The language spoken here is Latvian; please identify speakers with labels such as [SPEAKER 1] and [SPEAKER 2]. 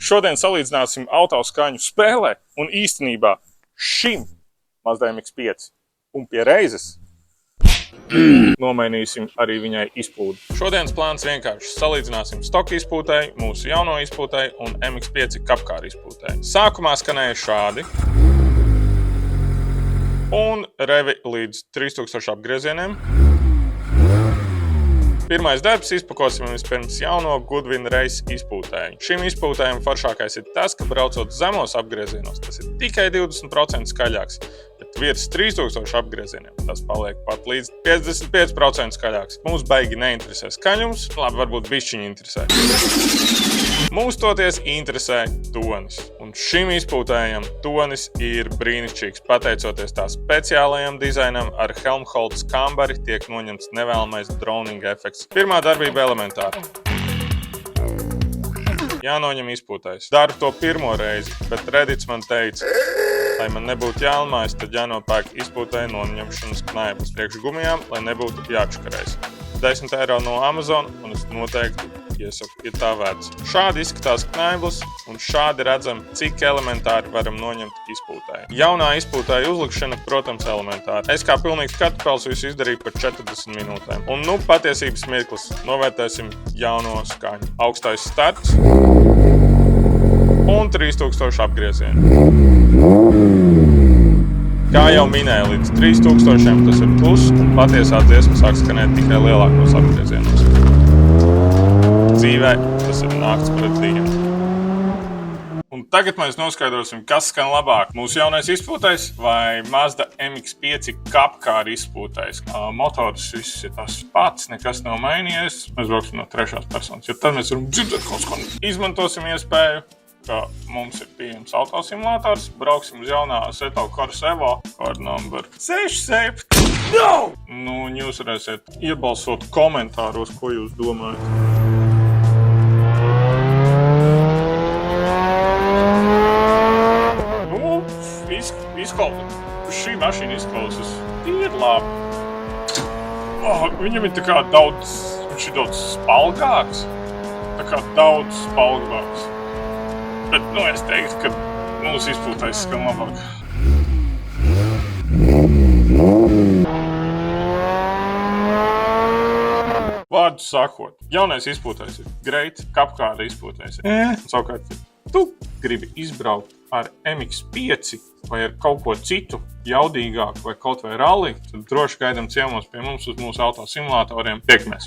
[SPEAKER 1] Šodien salīdzināsim autoskaņu spēlē un īstenībā šim Mazda MX-5 un pie reizes nomainīsim arī viņai izpūdi. Šodienas plāns vienkārši salīdzināsim stoku izpūtēju, mūsu jauno izpūtēju un MX-5 kapkāra izpūtēju. Sākumā skanēja šādi un revi līdz 3000 apgriezieniem. Pirmais darbs izpakosim vispirms jauno Goodwin Race izpūtēju. Šim izpūtējam foršākais ir tas, ka braucot zemos apgriezienos, tas ir tikai 20% skaļāks, bet virs 3000 apgriezieniem tas paliek pat līdz 55% skaļāks. Mūs baigi neinteresē skaļums, labi, varbūt bišķiņi interesē. Mūs toties interesē tonis, un šim izpūtējam tonis ir brīnišķīgs. Pateicoties tā speciālajam dizainam, ar Helmholtz kambari tiek noņemts nevēlamais droning efekts. Pirmā darbība elementāra. Jānoņem izpūtējs. Daru to pirmo reizi, bet Reddits man teica, lai man nebūtu jālmājas, tad jānopērk izpūtēju noņemšanas knaibas priekš gumijām, lai nebūtu jāčakarēs. 10 eiro no Amazon, un es noteikti iesaku, ir tā vērts. Šādi izskatās knaiblis, un šādi redzam, cik elementāri varam noņemt izpūtēju. Jaunā izpūtēja uzlikšana, protams, elementāri. Es kā pilnīgs katpels visu izdarīju par 40 minūtēm. Un nu patiesības mirklis. Novērtēsim jauno skaņu. Augstais starts un 3000 apgriezieni. Kā jau minēju, līdz 3000 tas ir plus, un patiesā dziesma sāk skanēt tikai lielākos apgriezienos. Dzīvē tas ir nakts pret dienu. Un tagad mēs noskaidrosim, kas skan labāk. Mūsu jaunais izpūtējs vai Mazda MX-5 kapkāra izpūtējs. Motors viss ir tas pats, nekas nav mainījies. Mēs brauksim no trešās personas, jo tad mēs varam dzirdēt kaut ko. Izmantosim iespēju, ka mums ir pieejams autosimulators. Brauksim uz jaunā Assetto Corsa Evo, card number 67. No! Nu, un jūs varēsiet iebalsot komentāros, ko jūs domājat. Šī mašīna izklausās tīri labi. Viņam ir tā kā daudz, viņš ir daudz spalgāks. Tā kā daudz spalgāks. Bet, nu, es teiktu, ka mūsu izpūtējs skan labāk. Vārdu sakot, jaunais izpūtējs ir greit, kapkāra izpūtējs ir. Savukārt, ja tu gribi izbraukt ar MX-5 vai ar kaut ko citu jaudīgāku vai kaut vai ralli, tad droši gaidam ciemos pie mums uz mūsu autosimulatoriem. Tiekamies!